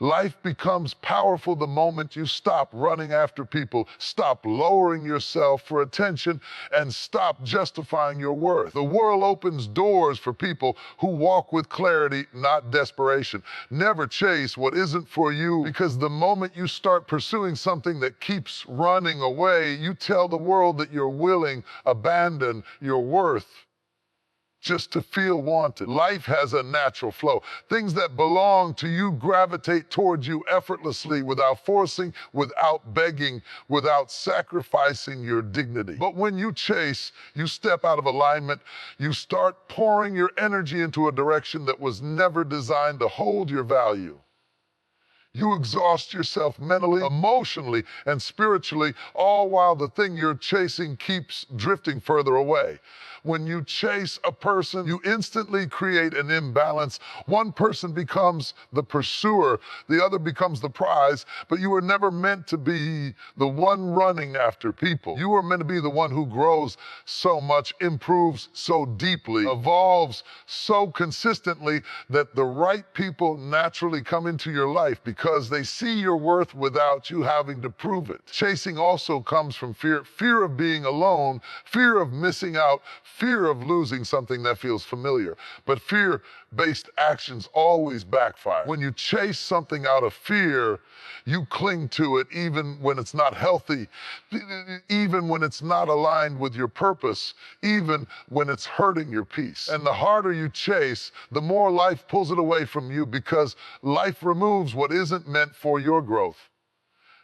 Life becomes powerful the moment you stop running after people, stop lowering yourself for attention, and stop justifying your worth. The world opens doors for people who walk with clarity, not desperation. Never chase what isn't for you, because the moment you start pursuing something that keeps running away, you tell the world that you're willing, abandon your worth just to feel wanted. Life has a natural flow. Things that belong to you gravitate towards you effortlessly, without forcing, without begging, without sacrificing your dignity. But when you chase, you step out of alignment. You start pouring your energy into a direction that was never designed to hold your value. You exhaust yourself mentally, emotionally, and spiritually, all while the thing you're chasing keeps drifting further away. When you chase a person, you instantly create an imbalance. One person becomes the pursuer, the other becomes the prize, but you were never meant to be the one running after people. You were meant to be the one who grows so much, improves so deeply, evolves so consistently that the right people naturally come into your life because they see your worth without you having to prove it. Chasing also comes from fear. Fear of being alone, fear of missing out, fear of losing something that feels familiar. But fear-based actions always backfire. When you chase something out of fear, you cling to it even when it's not healthy, even when it's not aligned with your purpose, even when it's hurting your peace. And the harder you chase, the more life pulls it away from you, because life removes what isn't meant for your growth.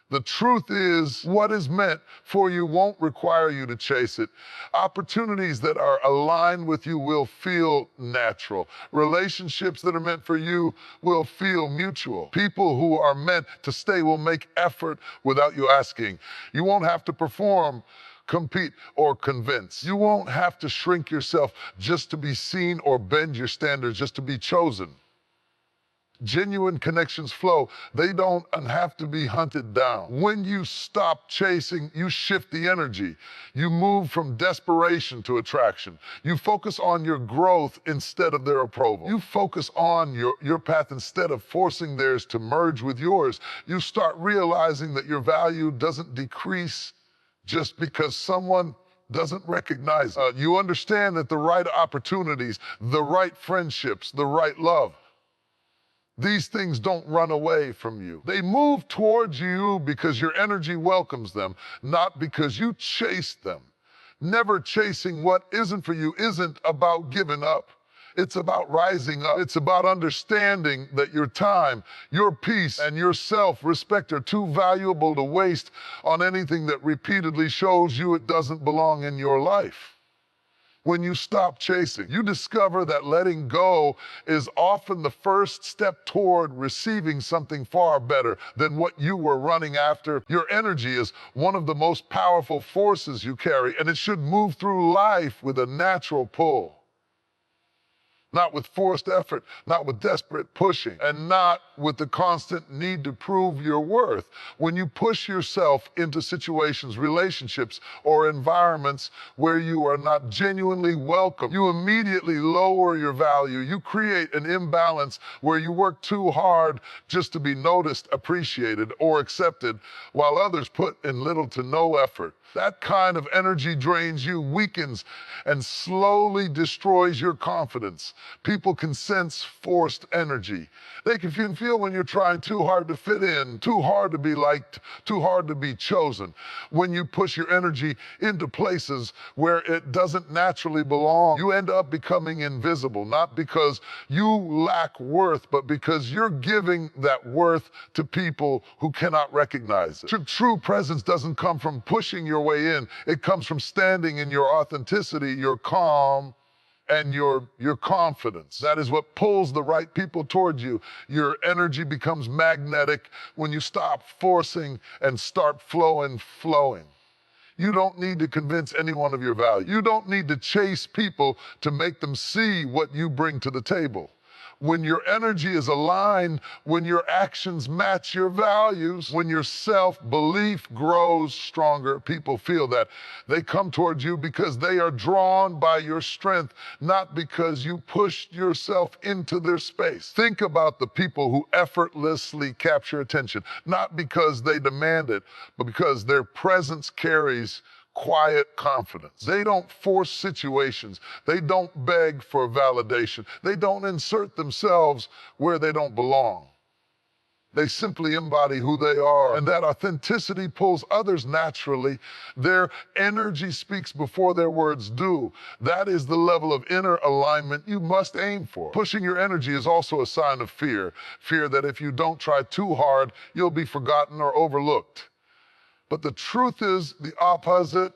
The truth is, what is meant for you won't require you to chase it. Opportunities that are aligned with you will feel natural. Relationships that are meant for you will feel mutual. People who are meant to stay will make effort without you asking. You won't have to perform, compete, or convince. You won't have to shrink yourself just to be seen, or bend your standards just to be chosen. Genuine connections flow. They don't have to be hunted down. When you stop chasing, you shift the energy. You move from desperation to attraction. You focus on your growth instead of their approval. You focus on your path instead of forcing theirs to merge with yours. You start realizing that your value doesn't decrease just because someone doesn't recognize it. You understand that the right opportunities, the right friendships, the right love, these things don't run away from you. They move towards you because your energy welcomes them, not because you chase them. Never chasing what isn't for you isn't about giving up. It's about rising up. It's about understanding that your time, your peace, and your self-respect are too valuable to waste on anything that repeatedly shows you it doesn't belong in your life. When you stop chasing, you discover that letting go is often the first step toward receiving something far better than what you were running after. Your energy is one of the most powerful forces you carry, and it should move through life with a natural pull. Not with forced effort, not with desperate pushing, and not with the constant need to prove your worth. When you push yourself into situations, relationships, or environments where you are not genuinely welcome, you immediately lower your value. You create an imbalance where you work too hard just to be noticed, appreciated, or accepted, while others put in little to no effort. That kind of energy drains you, weakens, and slowly destroys your confidence. People can sense forced energy. They can feel when you're trying too hard to fit in, too hard to be liked, too hard to be chosen. When you push your energy into places where it doesn't naturally belong, you end up becoming invisible, not because you lack worth, but because you're giving that worth to people who cannot recognize it. True presence doesn't come from pushing your way in. It comes from standing in your authenticity, your calm, and your confidence. That is what pulls the right people toward you. Your energy becomes magnetic when you stop forcing and start flowing. You don't need to convince anyone of your value. You don't need to chase people to make them see what you bring to the table. When your energy is aligned, when your actions match your values, when your self-belief grows stronger, people feel that. They come towards you because they are drawn by your strength, not because you pushed yourself into their space. Think about the people who effortlessly capture attention, not because they demand it, but because their presence carries quiet confidence. They don't force situations. They don't beg for validation. They don't insert themselves where they don't belong. They simply embody who they are, and that authenticity pulls others naturally. Their energy speaks before their words do. That is the level of inner alignment you must aim for. Pushing your energy is also a sign of fear. Fear that if you don't try too hard, you'll be forgotten or overlooked. But the truth is the opposite.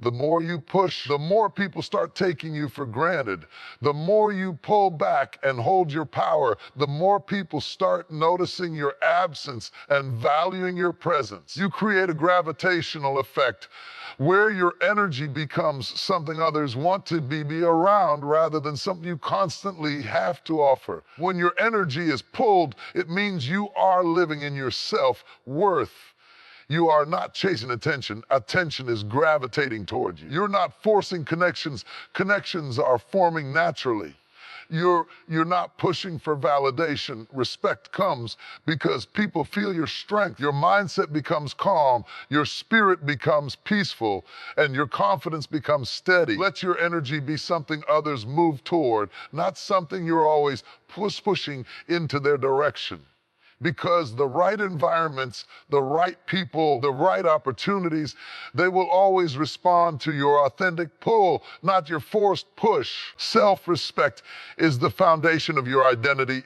The more you push, the more people start taking you for granted. The more you pull back and hold your power, the more people start noticing your absence and valuing your presence. You create a gravitational effect where your energy becomes something others want to be around rather than something you constantly have to offer. When your energy is pulled, it means you are living in your self-worth. You are not chasing attention. Attention is gravitating towards you. You're not forcing connections. Connections are forming naturally. You're not pushing for validation. Respect comes because people feel your strength. Your mindset becomes calm. Your spirit becomes peaceful. And your confidence becomes steady. Let your energy be something others move toward, not something you're always pushing into their direction. Because the right environments, the right people, the right opportunities, they will always respond to your authentic pull, not your forced push. Self-respect is the foundation of your identity,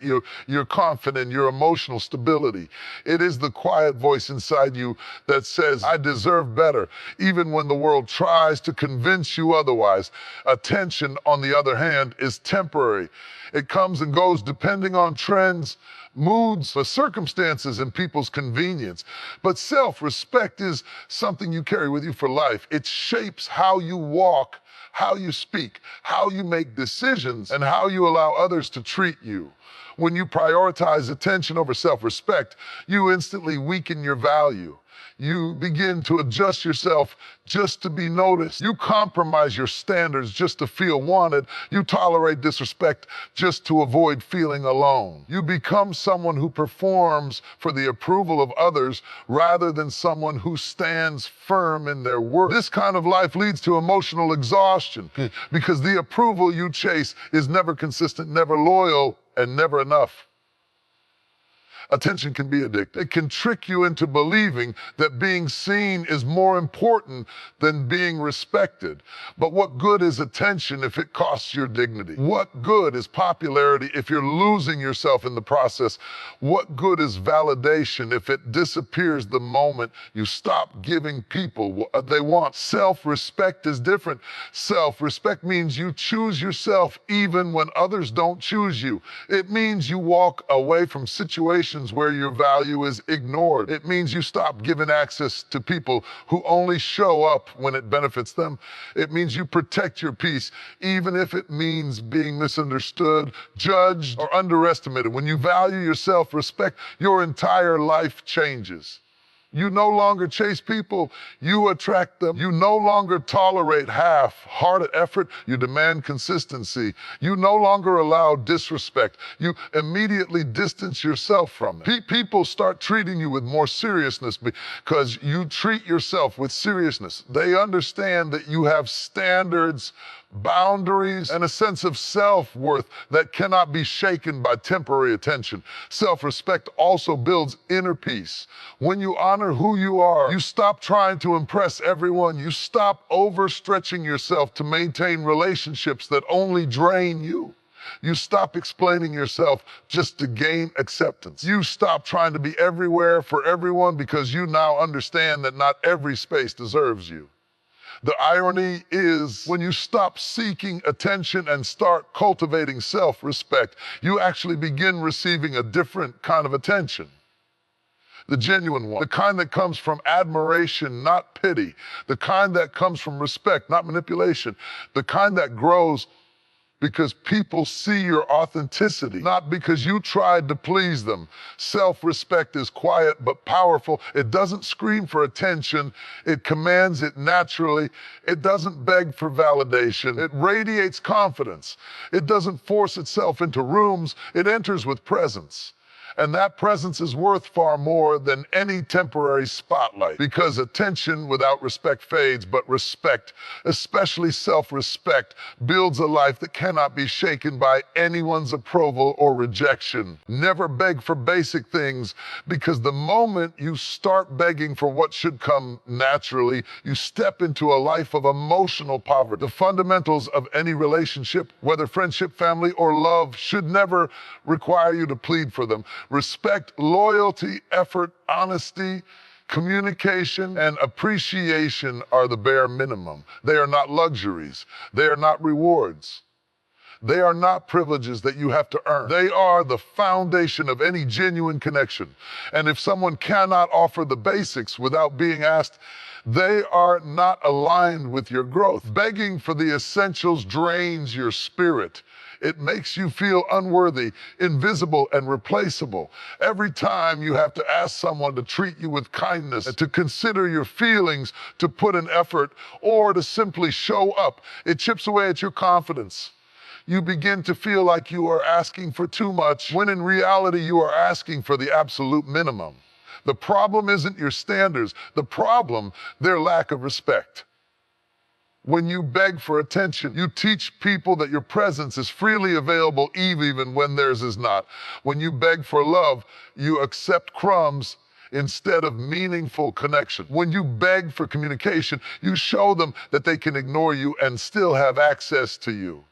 your confidence, your emotional stability. It is the quiet voice inside you that says, I deserve better, even when the world tries to convince you otherwise. Attention, on the other hand, is temporary. It comes and goes depending on trends, moods, the circumstances, and people's convenience. But self-respect is something you carry with you for life. It shapes how you walk, how you speak, how you make decisions, and how you allow others to treat you. When you prioritize attention over self-respect, you instantly weaken your value. You begin to adjust yourself just to be noticed. You compromise your standards just to feel wanted. You tolerate disrespect just to avoid feeling alone. You become someone who performs for the approval of others rather than someone who stands firm in their worth. This kind of life leads to emotional exhaustion because the approval you chase is never consistent, never loyal, and never enough. Attention can be addictive. It can trick you into believing that being seen is more important than being respected. But what good is attention if it costs your dignity? What good is popularity if you're losing yourself in the process? What good is validation if it disappears the moment you stop giving people what they want? Self-respect is different. Self-respect means you choose yourself even when others don't choose you. It means you walk away from situations where your value is ignored. It means you stop giving access to people who only show up when it benefits them. It means you protect your peace, even if it means being misunderstood, judged, or underestimated. When you value your self-respect, your entire life changes. You no longer chase people, you attract them. You no longer tolerate half-hearted effort, you demand consistency. You no longer allow disrespect. You immediately distance yourself from it. People start treating you with more seriousness because you treat yourself with seriousness. They understand that you have standards, boundaries, and a sense of self-worth that cannot be shaken by temporary attention. Self-respect also builds inner peace. When you honor who you are, you stop trying to impress everyone. You stop overstretching yourself to maintain relationships that only drain you. You stop explaining yourself just to gain acceptance. You stop trying to be everywhere for everyone because you now understand that not every space deserves you. The irony is, when you stop seeking attention and start cultivating self-respect, you actually begin receiving a different kind of attention. The genuine one, the kind that comes from admiration, not pity, the kind that comes from respect, not manipulation, the kind that grows because people see your authenticity, not because you tried to please them. Self-respect is quiet but powerful. It doesn't scream for attention. It commands it naturally. It doesn't beg for validation. It radiates confidence. It doesn't force itself into rooms. It enters with presence. And that presence is worth far more than any temporary spotlight, because attention without respect fades, but respect, especially self-respect, builds a life that cannot be shaken by anyone's approval or rejection. Never beg for basic things, because the moment you start begging for what should come naturally, you step into a life of emotional poverty. The fundamentals of any relationship, whether friendship, family, or love, should never require you to plead for them. Respect, loyalty, effort, honesty, communication, and appreciation are the bare minimum. They are not luxuries. They are not rewards. They are not privileges that you have to earn. They are the foundation of any genuine connection. And if someone cannot offer the basics without being asked, they are not aligned with your growth. Begging for the essentials drains your spirit. It makes you feel unworthy, invisible, and replaceable. Every time you have to ask someone to treat you with kindness, to consider your feelings, to put in effort, or to simply show up, it chips away at your confidence. You begin to feel like you are asking for too much, when in reality you are asking for the absolute minimum. The problem isn't your standards. The problem, their lack of respect. When you beg for attention, you teach people that your presence is freely available even when theirs is not. When you beg for love, you accept crumbs instead of meaningful connection. When you beg for communication, you show them that they can ignore you and still have access to you.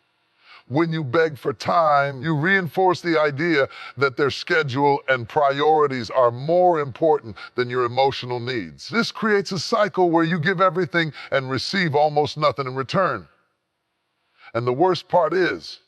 When you beg for time, you reinforce the idea that their schedule and priorities are more important than your emotional needs. This creates a cycle where you give everything and receive almost nothing in return. And the worst part is,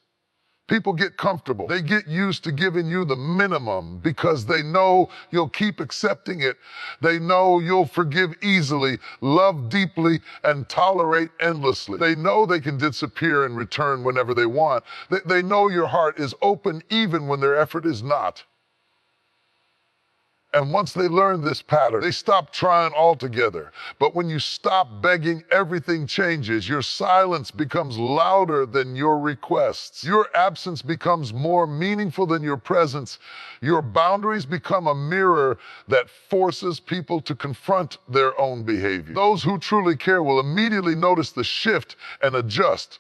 people get comfortable. They get used to giving you the minimum because they know you'll keep accepting it. They know you'll forgive easily, love deeply, and tolerate endlessly. They know they can disappear and return whenever they want. They know your heart is open even when their effort is not. And once they learn this pattern, they stop trying altogether. But when you stop begging, everything changes. Your silence becomes louder than your requests. Your absence becomes more meaningful than your presence. Your boundaries become a mirror that forces people to confront their own behavior. Those who truly care will immediately notice the shift and adjust.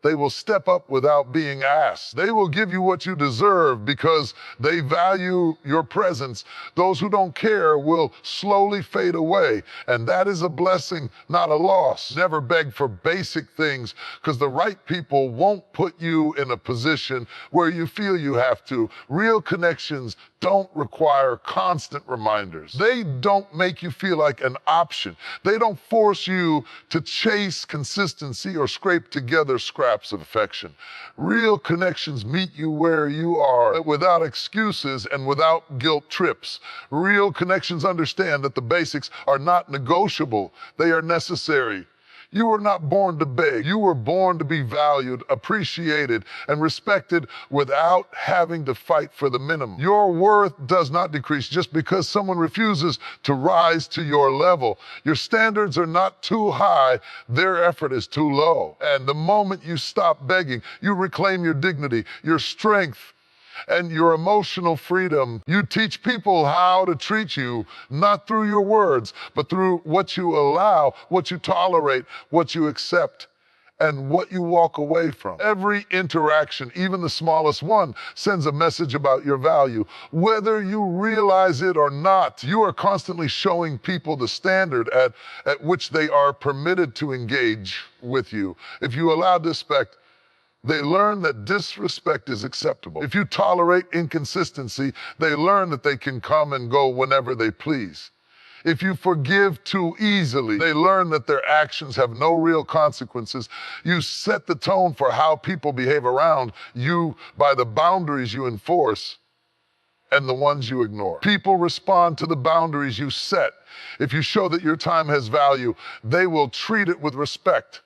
They will step up without being asked. They will give you what you deserve because they value your presence. Those who don't care will slowly fade away. And that is a blessing, not a loss. Never beg for basic things, because the right people won't put you in a position where you feel you have to. Real connections don't require constant reminders. They don't make you feel like an option. They don't force you to chase consistency or scrape together scraps of affection. Real connections meet you where you are, without excuses and without guilt trips. Real connections understand that the basics are not negotiable. They are necessary. You were not born to beg. You were born to be valued, appreciated, and respected without having to fight for the minimum. Your worth does not decrease just because someone refuses to rise to your level. Your standards are not too high. Their effort is too low. And the moment you stop begging, you reclaim your dignity, your strength, and your emotional freedom. You teach people how to treat you, not through your words, but through what you allow, what you tolerate, what you accept, and what you walk away from. Every interaction, even the smallest one, sends a message about your value. Whether you realize it or not, you are constantly showing people the standard at which they are permitted to engage with you. If you allow disrespect, they learn that disrespect is acceptable. If you tolerate inconsistency, they learn that they can come and go whenever they please. If you forgive too easily, they learn that their actions have no real consequences. You set the tone for how people behave around you by the boundaries you enforce and the ones you ignore. People respond to the boundaries you set. If you show that your time has value, they will treat it with respect.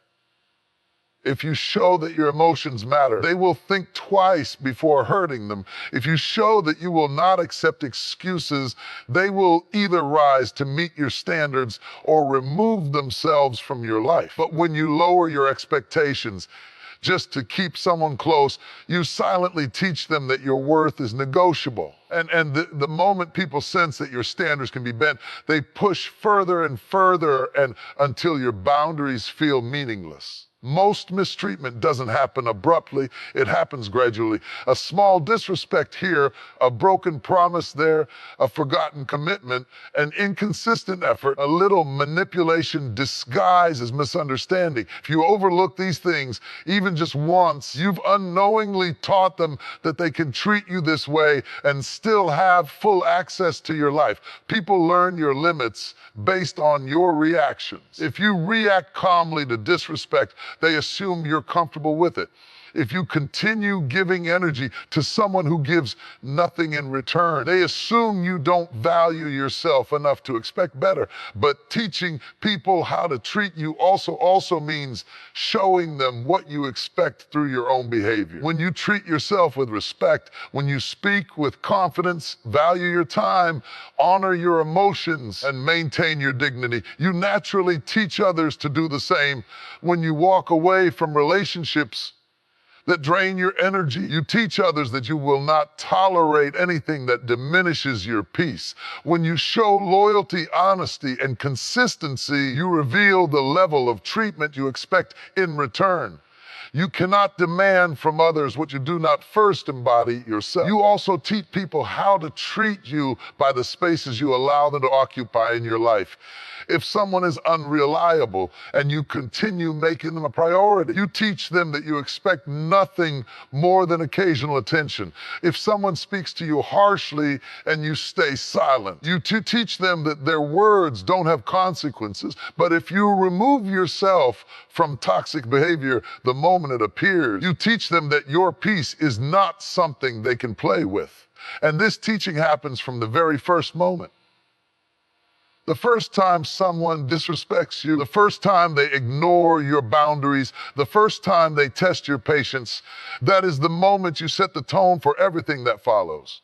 If you show that your emotions matter, they will think twice before hurting them. If you show that you will not accept excuses, they will either rise to meet your standards or remove themselves from your life. But when you lower your expectations just to keep someone close, you silently teach them that your worth is negotiable. And the moment people sense that your standards can be bent, they push further and further and until your boundaries feel meaningless. Most mistreatment doesn't happen abruptly, it happens gradually. A small disrespect here, a broken promise there, a forgotten commitment, an inconsistent effort, a little manipulation disguised as misunderstanding. If you overlook these things, even just once, you've unknowingly taught them that they can treat you this way and still have full access to your life. People learn your limits based on your reactions. If you react calmly to disrespect, they assume you're comfortable with it. If you continue giving energy to someone who gives nothing in return, they assume you don't value yourself enough to expect better. But teaching people how to treat you also means showing them what you expect through your own behavior. When you treat yourself with respect, when you speak with confidence, value your time, honor your emotions, and maintain your dignity, you naturally teach others to do the same. When you walk away from relationships that drain your energy, you teach others that you will not tolerate anything that diminishes your peace. When you show loyalty, honesty, and consistency, you reveal the level of treatment you expect in return. You cannot demand from others what you do not first embody yourself. You also teach people how to treat you by the spaces you allow them to occupy in your life. If someone is unreliable and you continue making them a priority, you teach them that you expect nothing more than occasional attention. If someone speaks to you harshly and you stay silent, you teach them that their words don't have consequences. But if you remove yourself from toxic behavior the moment it appears, you teach them that your peace is not something they can play with. And this teaching happens from the very first moment. The first time someone disrespects you, the first time they ignore your boundaries, the first time they test your patience, that is the moment you set the tone for everything that follows.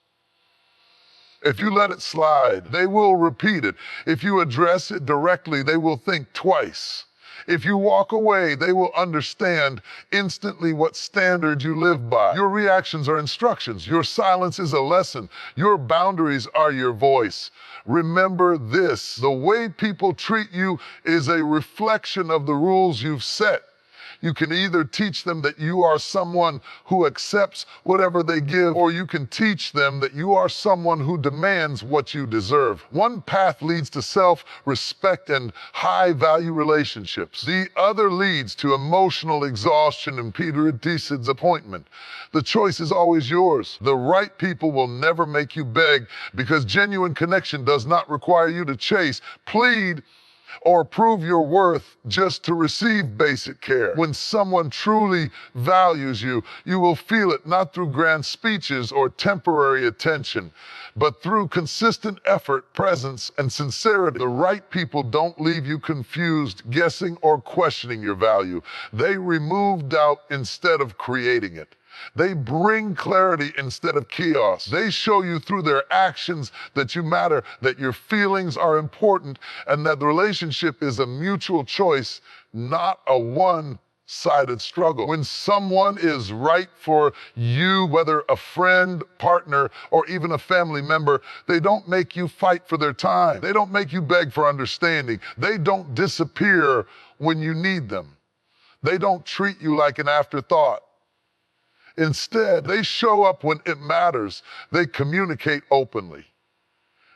If you let it slide, they will repeat it. If you address it directly, they will think twice. If you walk away, they will understand instantly what standard you live by. Your reactions are instructions. Your silence is a lesson. Your boundaries are your voice. Remember this: the way people treat you is a reflection of the rules you've set. You can either teach them that you are someone who accepts whatever they give, or you can teach them that you are someone who demands what you deserve. One path leads to self-respect and high-value relationships. The other leads to emotional exhaustion and Peter disappointment. The choice is always yours. The right people will never make you beg, because genuine connection does not require you to chase, plead, or prove your worth just to receive basic care. When someone truly values you, you will feel it not through grand speeches or temporary attention, but through consistent effort, presence, and sincerity. The right people don't leave you confused, guessing, or questioning your value. They remove doubt instead of creating it. They bring clarity instead of chaos. They show you through their actions that you matter, that your feelings are important, and that the relationship is a mutual choice, not a one-sided struggle. When someone is right for you, whether a friend, partner, or even a family member, they don't make you fight for their time. They don't make you beg for understanding. They don't disappear when you need them. They don't treat you like an afterthought. Instead, they show up when it matters. They communicate openly.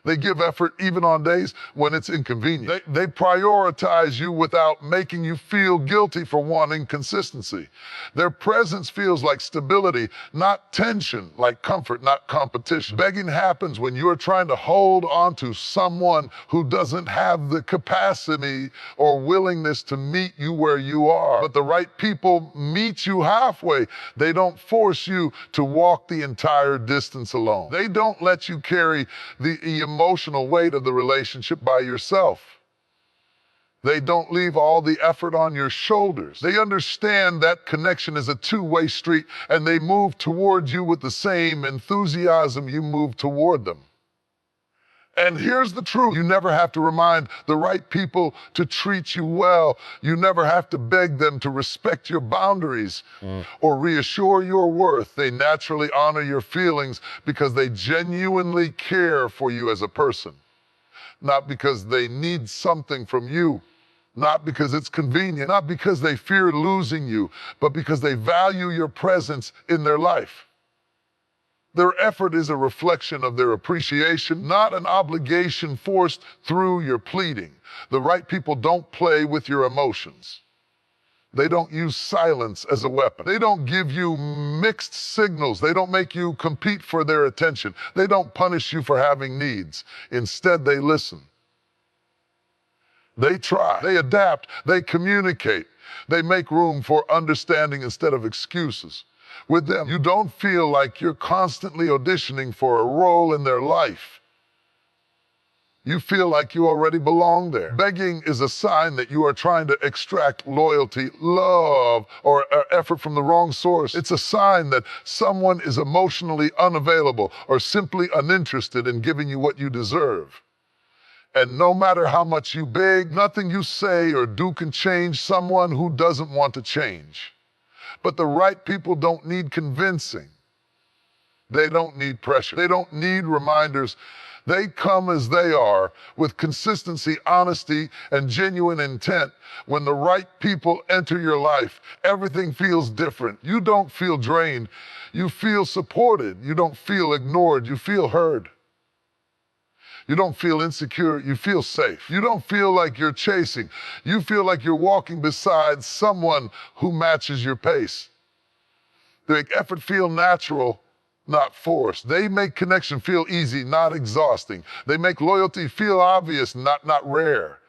They give effort even on days when it's inconvenient. They prioritize you without making you feel guilty for wanting consistency. Their presence feels like stability, not tension, like comfort, not competition. Begging happens when you're trying to hold on to someone who doesn't have the capacity or willingness to meet you where you are. But the right people meet you halfway. They don't force you to walk the entire distance alone. They don't let you carry the emotional weight of the relationship by yourself. They don't leave all the effort on your shoulders. They understand that connection is a two-way street, and they move towards you with the same enthusiasm you move toward them. And here's the truth. You never have to remind the right people to treat you well. You never have to beg them to respect your boundaries or reassure your worth. They naturally honor your feelings because they genuinely care for you as a person, not because they need something from you. Not because it's convenient, not because they fear losing you, but because they value your presence in their life. Their effort is a reflection of their appreciation, not an obligation forced through your pleading. The right people don't play with your emotions. They don't use silence as a weapon. They don't give you mixed signals. They don't make you compete for their attention. They don't punish you for having needs. Instead, they listen. They try, they adapt, they communicate. They make room for understanding instead of excuses. With them, you don't feel like you're constantly auditioning for a role in their life. You feel like you already belong there. Begging is a sign that you are trying to extract loyalty, love, or effort from the wrong source. It's a sign that someone is emotionally unavailable or simply uninterested in giving you what you deserve. And no matter how much you beg, nothing you say or do can change someone who doesn't want to change. But the right people don't need convincing. They don't need pressure. They don't need reminders. They come as they are, with consistency, honesty, and genuine intent. When the right people enter your life, everything feels different. You don't feel drained. You feel supported. You don't feel ignored. You feel heard. You don't feel insecure, you feel safe. You don't feel like you're chasing. You feel like you're walking beside someone who matches your pace. They make effort feel natural, not forced. They make connection feel easy, not exhausting. They make loyalty feel obvious, not rare.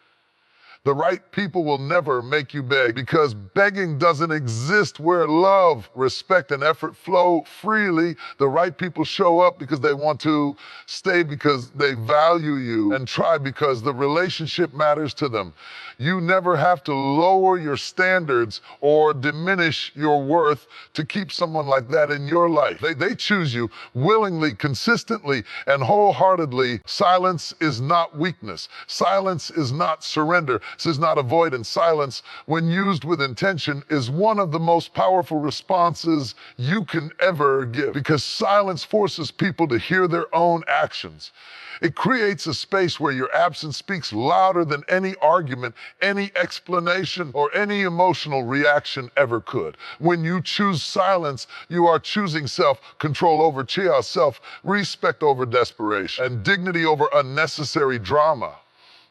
The right people will never make you beg, because begging doesn't exist where love, respect, and effort flow freely. The right people show up because they want to, stay because they value you, and try because the relationship matters to them. You never have to lower your standards or diminish your worth to keep someone like that in your life. They choose you willingly, consistently, and wholeheartedly. Silence is not weakness. Silence is not surrender. This is not avoidance. Silence, when used with intention, is one of the most powerful responses you can ever give, because silence forces people to hear their own actions. It creates a space where your absence speaks louder than any argument, any explanation, or any emotional reaction ever could. When you choose silence, you are choosing self-control over chaos, self-respect over desperation, and dignity over unnecessary drama.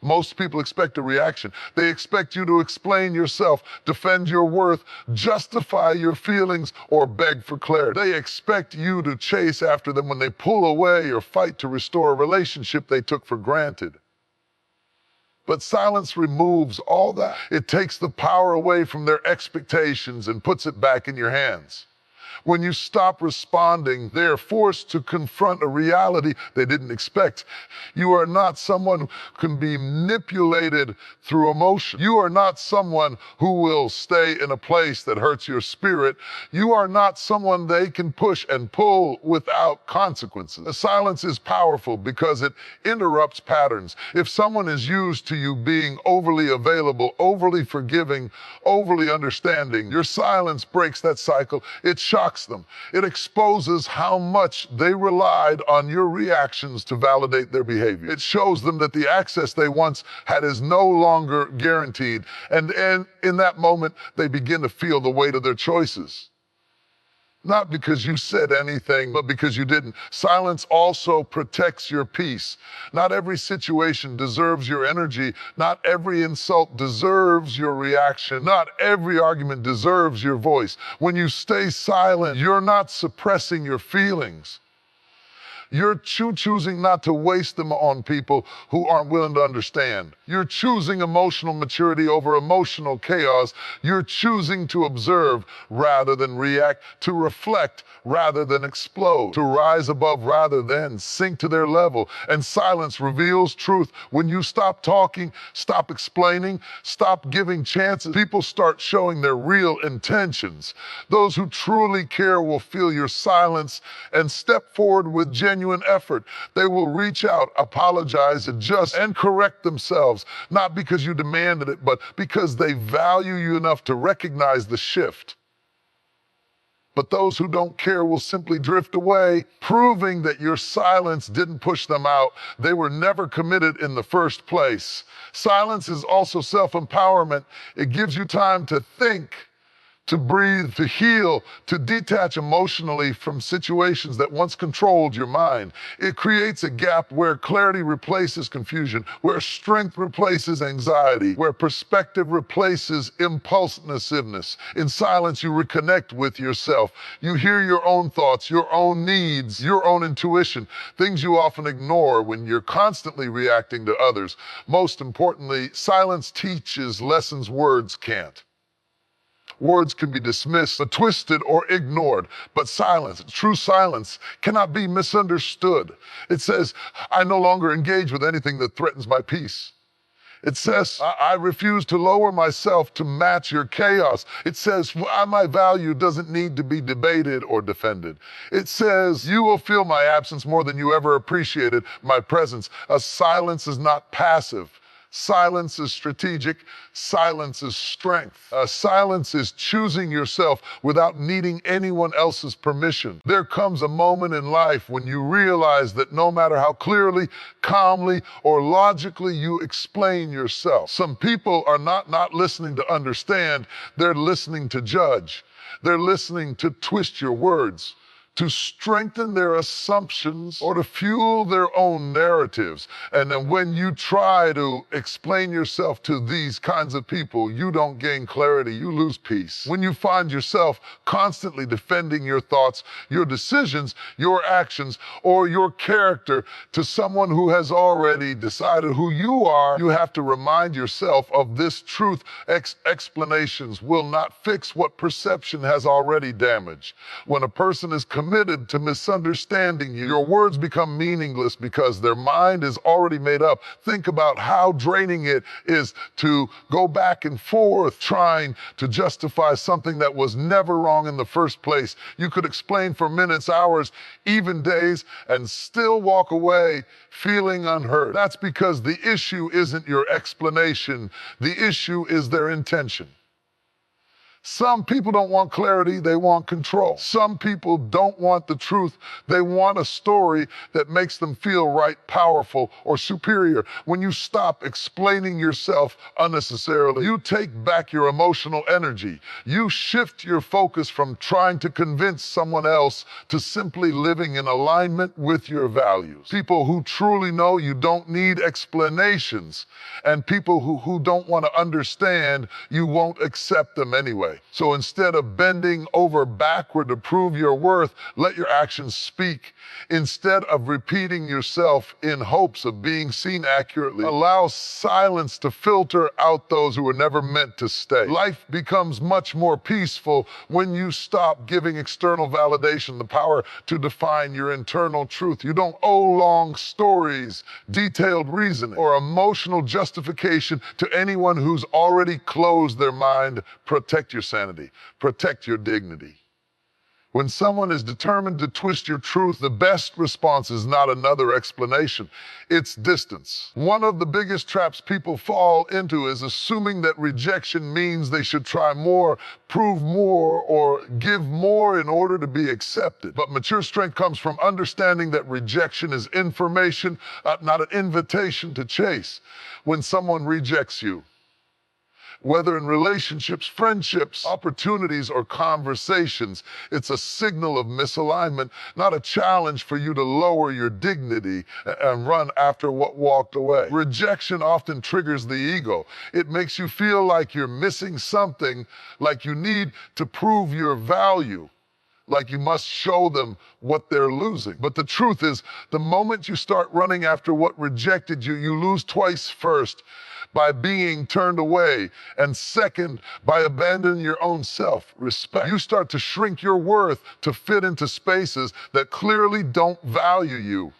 Most people expect a reaction. They expect you to explain yourself, defend your worth, justify your feelings, or beg for clarity. They expect you to chase after them when they pull away or fight to restore a relationship they took for granted. But silence removes all that. It takes the power away from their expectations and puts it back in your hands. When you stop responding, they are forced to confront a reality they didn't expect. You are not someone who can be manipulated through emotion. You are not someone who will stay in a place that hurts your spirit. You are not someone they can push and pull without consequences. The silence is powerful because it interrupts patterns. If someone is used to you being overly available, overly forgiving, overly understanding, your silence breaks that cycle. It shocks them. It exposes how much they relied on your reactions to validate their behavior. It shows them that the access they once had is no longer guaranteed. And in that moment, they begin to feel the weight of their choices. Not because you said anything, but because you didn't. Silence also protects your peace. Not every situation deserves your energy. Not every insult deserves your reaction. Not every argument deserves your voice. When you stay silent, you're not suppressing your feelings. You're choosing not to waste them on people who aren't willing to understand. You're choosing emotional maturity over emotional chaos. You're choosing to observe rather than react, to reflect rather than explode, to rise above rather than sink to their level. And silence reveals truth. When you stop talking, stop explaining, stop giving chances, people start showing their real intentions. Those who truly care will feel your silence and step forward with genuine effort. They will reach out, apologize, adjust, and correct themselves, not because you demanded it, but because they value you enough to recognize the shift. But those who don't care will simply drift away, proving that your silence didn't push them out. They were never committed in the first place. Silence is also self-empowerment. It gives you time to think, to breathe, to heal, to detach emotionally from situations that once controlled your mind. It creates a gap where clarity replaces confusion, where strength replaces anxiety, where perspective replaces impulsiveness. In silence, you reconnect with yourself. You hear your own thoughts, your own needs, your own intuition, things you often ignore when you're constantly reacting to others. Most importantly, silence teaches lessons words can't. Words can be dismissed, but twisted or ignored. But silence, true silence, cannot be misunderstood. It says, I no longer engage with anything that threatens my peace. It says, I refuse to lower myself to match your chaos. It says, my value doesn't need to be debated or defended. It says, you will feel my absence more than you ever appreciated my presence. A silence is not passive. Silence is strategic. Silence is strength. Silence is choosing yourself without needing anyone else's permission. There comes a moment in life when you realize that no matter how clearly, calmly, or logically you explain yourself, some people are not listening to understand, they're listening to judge. They're listening to twist your words, to strengthen their assumptions or to fuel their own narratives. And then when you try to explain yourself to these kinds of people, you don't gain clarity, you lose peace. When you find yourself constantly defending your thoughts, your decisions, your actions, or your character to someone who has already decided who you are, you have to remind yourself of this truth. Explanations will not fix what perception has already damaged. When a person is committed to misunderstanding you, your words become meaningless because their mind is already made up. Think about how draining it is to go back and forth trying to justify something that was never wrong in the first place. You could explain for minutes, hours, even days, and still walk away feeling unheard. That's because the issue isn't your explanation. The issue is their intention. Some people don't want clarity, they want control. Some people don't want the truth, they want a story that makes them feel right, powerful, or superior. When you stop explaining yourself unnecessarily, you take back your emotional energy. You shift your focus from trying to convince someone else to simply living in alignment with your values. People who truly know you don't need explanations, and people who don't want to understand, you won't accept them anyway. So instead of bending over backward to prove your worth, let your actions speak. Instead of repeating yourself in hopes of being seen accurately, allow silence to filter out those who were never meant to stay. Life becomes much more peaceful when you stop giving external validation the power to define your internal truth. You don't owe long stories, detailed reasoning, or emotional justification to anyone who's already closed their mind. Protect your sanity. Protect your dignity. When someone is determined to twist your truth, the best response is not another explanation, it's distance. One of the biggest traps people fall into is assuming that rejection means they should try more, prove more, or give more in order to be accepted. But mature strength comes from understanding that rejection is information, not an invitation to chase. When someone rejects you, whether in relationships, friendships, opportunities, or conversations, it's a signal of misalignment, not a challenge for you to lower your dignity and run after what walked away. Rejection often triggers the ego. It makes you feel like you're missing something, like you need to prove your value. like you must show them what they're losing. But the truth is, the moment you start running after what rejected you, you lose twice. First, by being turned away, and second, by abandoning your own self-respect. You start to shrink your worth to fit into spaces that clearly don't value you.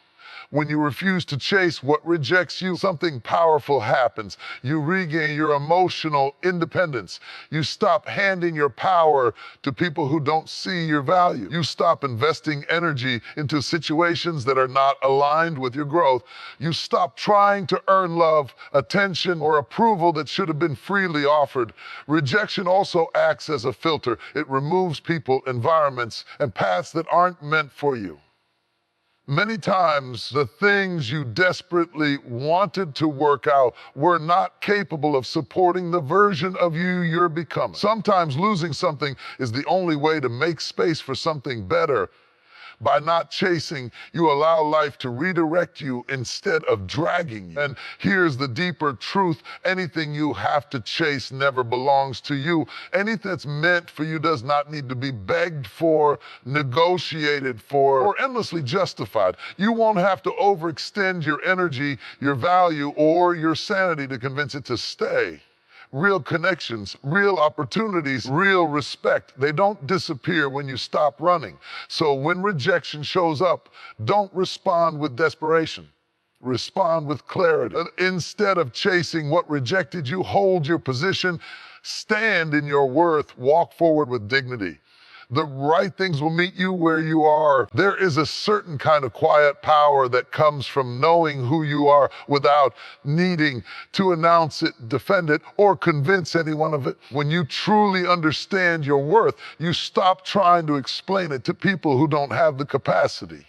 When you refuse to chase what rejects you, something powerful happens. You regain your emotional independence. You stop handing your power to people who don't see your value. You stop investing energy into situations that are not aligned with your growth. You stop trying to earn love, attention, or approval that should have been freely offered. Rejection also acts as a filter. It removes people, environments, and paths that aren't meant for you. Many times, the things you desperately wanted to work out were not capable of supporting the version of you you're becoming. Sometimes losing something is the only way to make space for something better. By not chasing, you allow life to redirect you instead of dragging you. And here's the deeper truth: anything you have to chase never belongs to you. Anything that's meant for you does not need to be begged for, negotiated for, or endlessly justified. You won't have to overextend your energy, your value, or your sanity to convince it to stay. Real connections, real opportunities, real respect, they don't disappear when you stop running. So when rejection shows up, don't respond with desperation. Respond with clarity. Instead of chasing what rejected you, hold your position, stand in your worth, walk forward with dignity. The right things will meet you where you are. There is a certain kind of quiet power that comes from knowing who you are without needing to announce it, defend it, or convince anyone of it. When you truly understand your worth, you stop trying to explain it to people who don't have the capacity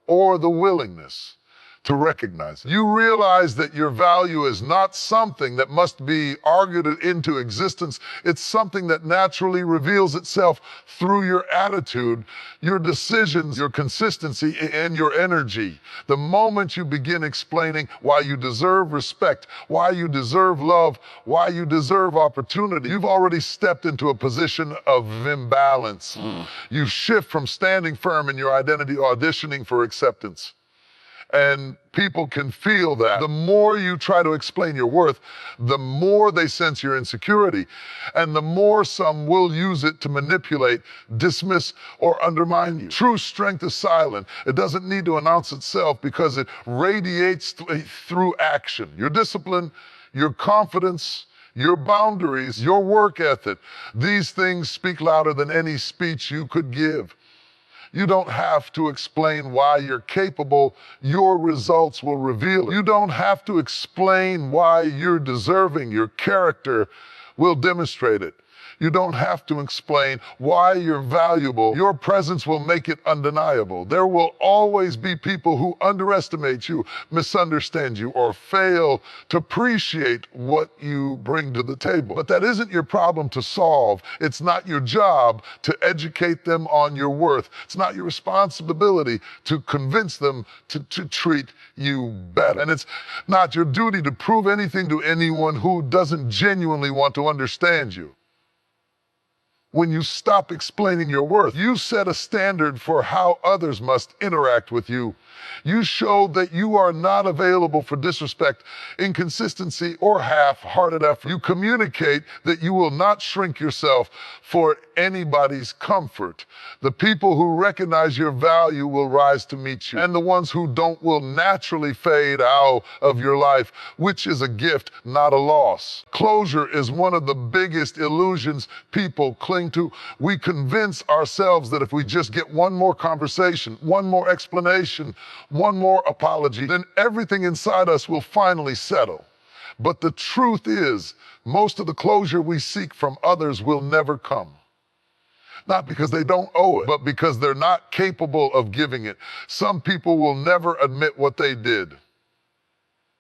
or the willingness to recognize it. You realize that your value is not something that must be argued into existence. It's something that naturally reveals itself through your attitude, your decisions, your consistency, and your energy. The moment you begin explaining why you deserve respect, why you deserve love, why you deserve opportunity, you've already stepped into a position of imbalance. You shift from standing firm in your identity, auditioning for acceptance. And people can feel that. The more you try to explain your worth, the more they sense your insecurity, and the more some will use it to manipulate, dismiss, or undermine you. True strength is silent. It doesn't need to announce itself because it radiates through action. Your discipline, your confidence, your boundaries, your work ethic, these things speak louder than any speech you could give. You don't have to explain why you're capable. Your results will reveal it. You don't have to explain why you're deserving. Your character will demonstrate it. You don't have to explain why you're valuable. Your presence will make it undeniable. There will always be people who underestimate you, misunderstand you, or fail to appreciate what you bring to the table. But that isn't your problem to solve. It's not your job to educate them on your worth. It's not your responsibility to convince them to treat you better. And it's not your duty to prove anything to anyone who doesn't genuinely want to understand you. When you stop explaining your worth, you set a standard for how others must interact with you. You show that you are not available for disrespect, inconsistency, or half-hearted effort. You communicate that you will not shrink yourself for anybody's comfort. The people who recognize your value will rise to meet you, and the ones who don't will naturally fade out of your life, which is a gift, not a loss. Closure is one of the biggest illusions people cling to. We convince ourselves that if we just get one more conversation, one more explanation, one more apology, then everything inside us will finally settle. But the truth is, most of the closure we seek from others will never come. Not because they don't owe it, but because they're not capable of giving it. Some people will never admit what they did.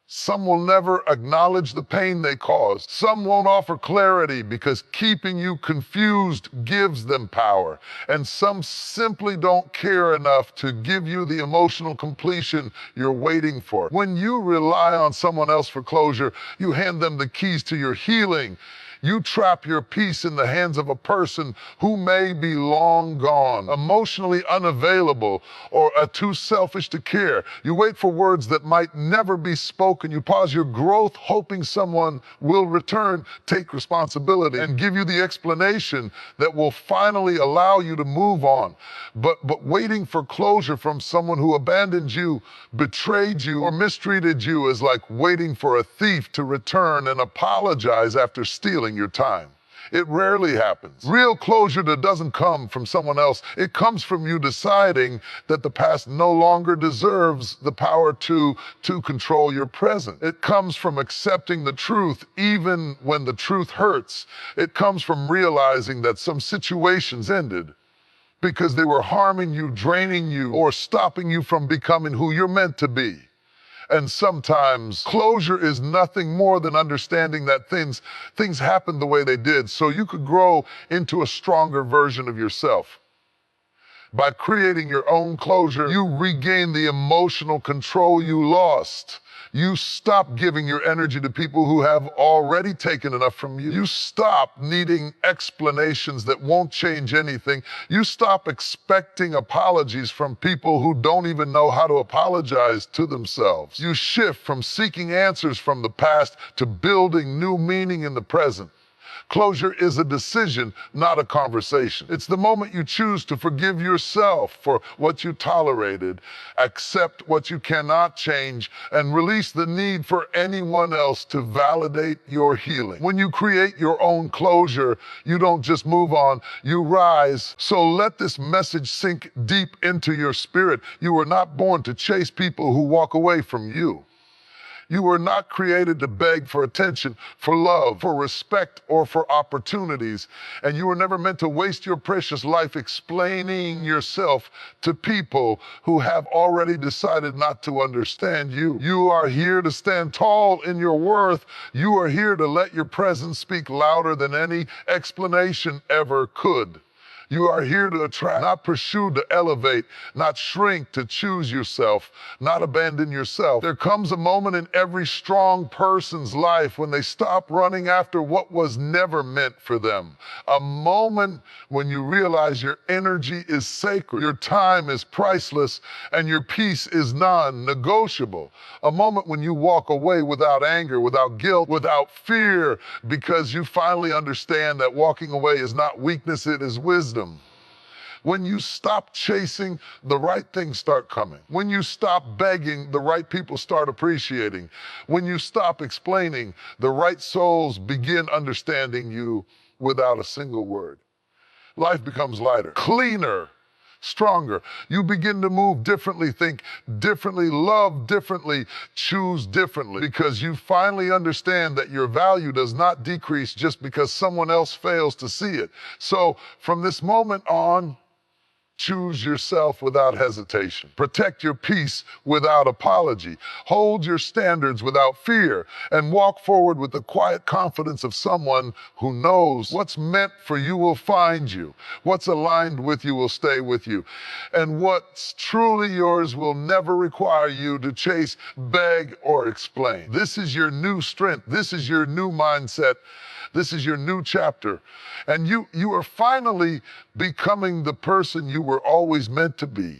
Some will never acknowledge the pain they caused. Some won't offer clarity because keeping you confused gives them power. And some simply don't care enough to give you the emotional completion you're waiting for. When you rely on someone else for closure, you hand them the keys to your healing. You trap your peace in the hands of a person who may be long gone, emotionally unavailable, or too selfish to care. You wait for words that might never be spoken. You pause your growth hoping someone will return, take responsibility, and give you the explanation that will finally allow you to move on. But waiting for closure from someone who abandoned you, betrayed you, or mistreated you is like waiting for a thief to return and apologize after stealing your time. It rarely happens. Real closure that doesn't come from someone else. It comes from you deciding that the past no longer deserves the power to control your present. It comes from accepting the truth even when the truth hurts. It comes from realizing that some situations ended because they were harming you, draining you, or stopping you from becoming who you're meant to be. And sometimes closure is nothing more than understanding that things happened the way they did so you could grow into a stronger version of yourself. By creating your own closure, you regain the emotional control you lost. You stop giving your energy to people who have already taken enough from you. You stop needing explanations that won't change anything. You stop expecting apologies from people who don't even know how to apologize to themselves. You shift from seeking answers from the past to building new meaning in the present. Closure is a decision, not a conversation. It's the moment you choose to forgive yourself for what you tolerated, accept what you cannot change, and release the need for anyone else to validate your healing. When you create your own closure, you don't just move on, you rise. So let this message sink deep into your spirit. You were not born to chase people who walk away from you. You were not created to beg for attention, for love, for respect, or for opportunities. And you were never meant to waste your precious life explaining yourself to people who have already decided not to understand you. You are here to stand tall in your worth. You are here to let your presence speak louder than any explanation ever could. You are here to attract, not pursue to elevate, not shrink to choose yourself, not abandon yourself. There comes a moment in every strong person's life when they stop running after what was never meant for them. A moment when you realize your energy is sacred, your time is priceless, and your peace is non-negotiable. A moment when you walk away without anger, without guilt, without fear, because you finally understand that walking away is not weakness, it is wisdom. When you stop chasing, the right things start coming. When you stop begging, the right people start appreciating. When you stop explaining, the right souls begin understanding you without a single word. Life becomes lighter, cleaner, stronger. You begin to move differently, think differently, love differently, choose differently, because you finally understand that your value does not decrease just because someone else fails to see it. So from this moment on, choose yourself without hesitation. Protect your peace without apology. Hold your standards without fear, and walk forward with the quiet confidence of someone who knows what's meant for you will find you. What's aligned with you will stay with you. And what's truly yours will never require you to chase, beg, or explain. This is your new strength. This is your new mindset. This is your new chapter. And you are finally becoming the person you were always meant to be.